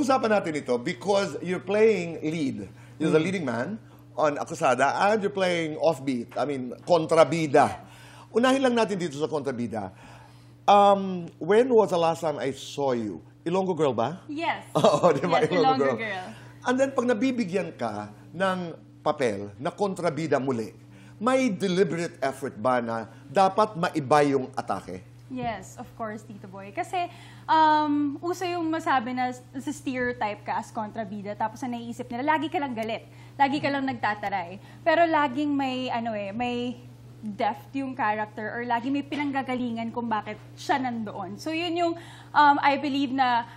pag-usapan natin ito because you're playing lead. You're the leading man on Akusada and you're playing offbeat. I mean, kontrabida. Unahin lang natin dito sa kontrabida. When was the last time I saw you? Ilonggo Girl ba? Yes. Oo, di ba? Yes, Ilonggo Girl. And then, pag nabibigyan ka ng papel na kontrabida muli, may deliberate effort ba na dapat maiba yung atake? Yes, of course, Tito Boy. Kasi uso yung masabi na sa stereotype ka as kontrabida, tapos na naiisip nila, lagi ka lang galit, lagi ka lang nagtataray. Pero laging may, may depth yung character or lagi may pinanggagalingan kung bakit siya nandoon. So yun yung, I believe na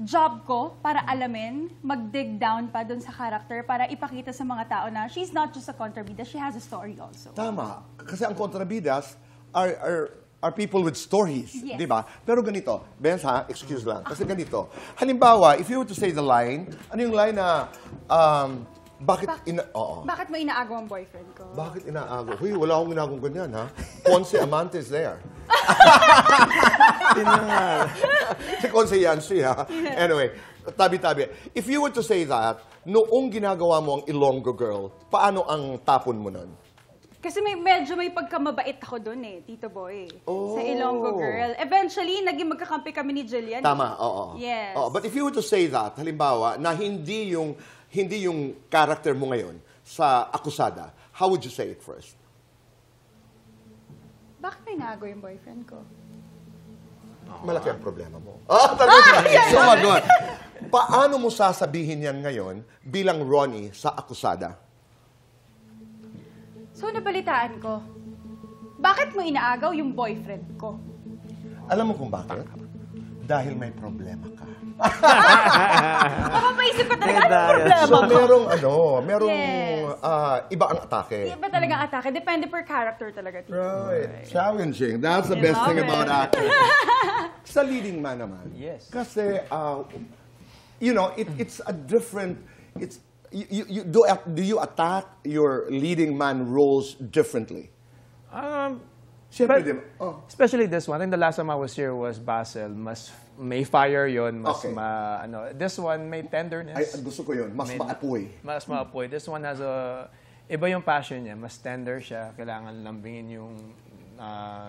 job ko para alamin, mag-dig down pa dun sa character para ipakita sa mga tao na she's not just a kontrabida, she has a story also. Tama. Kasi ang kontrabidas are people with stories, Yes. di ba? Pero ganito, Benz ha, excuse lang, kasi ganito. Halimbawa, if you were to say the line, ano yung line na, Bakit mo inaagaw ang boyfriend ko? Bakit inaagaw? Huy, wala akong ginagawang ganyan, ha? Ponce Amante is there. Si Ponce Yancy, ha? Anyway, tabi-tabi. If you were to say that, noong ginagawa mo ang Ilonggo Girl, paano ang tapon mo nun? Kasi medyo may pagkamabait ako doon Tito Boy. Oh. Sa Ilonggo Girl. Eventually, naging magkakampi kami ni Jillian. Tama, oo. Yes. Oh, but if you were to say that, halimbawa, na hindi yung character mo ngayon sa Akusada, how would you say it first? Bakit may nagawa yung boyfriend ko? Malaki ang problema mo. Sumagot. Paano mo sasabihin yan ngayon bilang Ronnie sa Akusada? So, nabalitaan ko, bakit mo inaagaw yung boyfriend ko? Alam mo kung bakit? Dahil may problema ka. Mapapaisip ko talaga, anong problema So, ko? merong Yes. Iba ang atake. Iba talaga ang atake. Depende per character talaga, Tito. Right. Challenging. That's the I best thing love about it. acting. Sa leading man naman. Yes. Kasi, it's a different, do you attack your leading man roles differently? Siyempre, di ba? Especially this one. I think the last time I was here was Basel. Mas may fire yon, mas Okay. This one may tenderness. Ay, gusto ko yun. Mas maapoy. Mas maapoy. This one has iba yung passion niya. Mas tender siya. Kailangan lambingin yung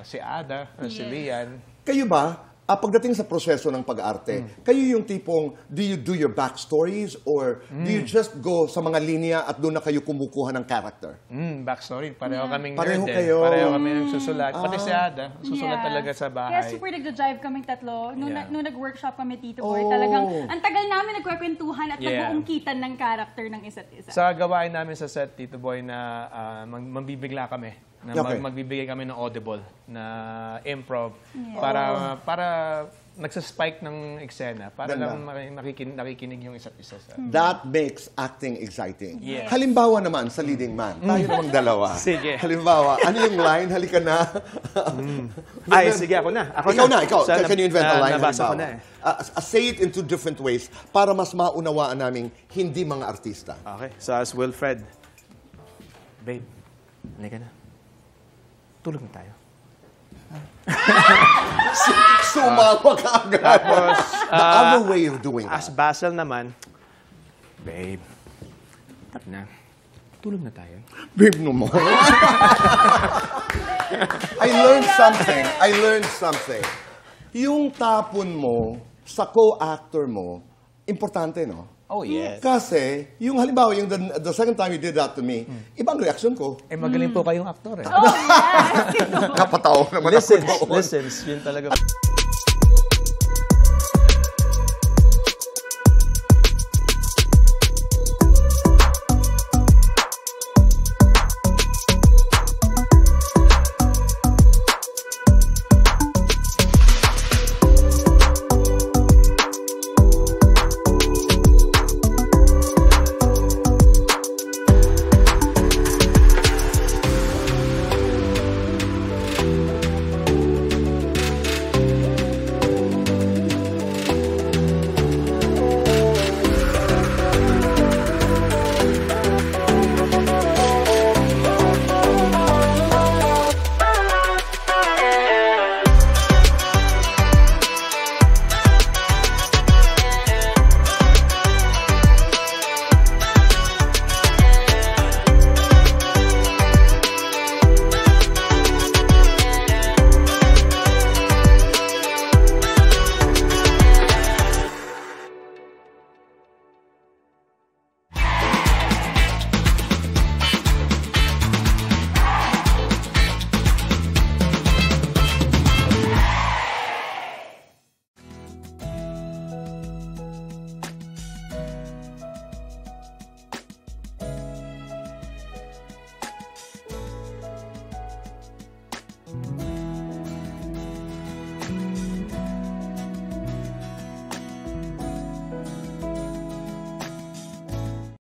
si Ada, si Lian. Kayo ba, pagdating sa proseso ng pag-arte, kayo yung tipong, do you do your backstories or do you just go sa mga linya at doon na kayo kumukuha ng character? Backstory. Pareho kaming Pareho nerd kayo. Pareho kami nagsusulat. Pati si Ada, susulat talaga sa bahay. Kaya super nagda-drive kaming tatlo. Nung nag-workshop kami, Tito Boy, Oh. talagang ang tagal namin nagkwekwentuhan at Yeah. nag-uungkitan ng character ng isa't isa. Sa gawain namin sa set, Tito Boy, na magbibigla kami. Na Okay. magbibigay kami ng audible, na improv, Yeah. para nagsaspike ng eksena, para Ganda. lang nakikinig yung isa't isa. That makes acting exciting. Yes. Halimbawa naman sa leading man, tayo namang dalawa. Sige. Halimbawa, ano yung line? Halika na. Ay, sige, ako na. Ikaw. Can you invent a line? Nabasa ko halimbawa? na Say it in two different ways para mas maunawaan naming hindi mga artista. Okay, so as Wilfred, babe, halika na. Tulog na tayo. Sumawa ka agad. Tapos, The other way of doing as that. Basel naman, babe, tap na. Tulog na tayo. Babe naman. I learned something. Yung tapon mo sa co-actor mo, importante, no? Oh, yes. Kasi, yung halimbawa, yung the second time you did that to me, ibang reaction ko. Eh, magaling po kayong aktor eh. Oh, yes! Napatawa naman ako. Listens. Yun talaga.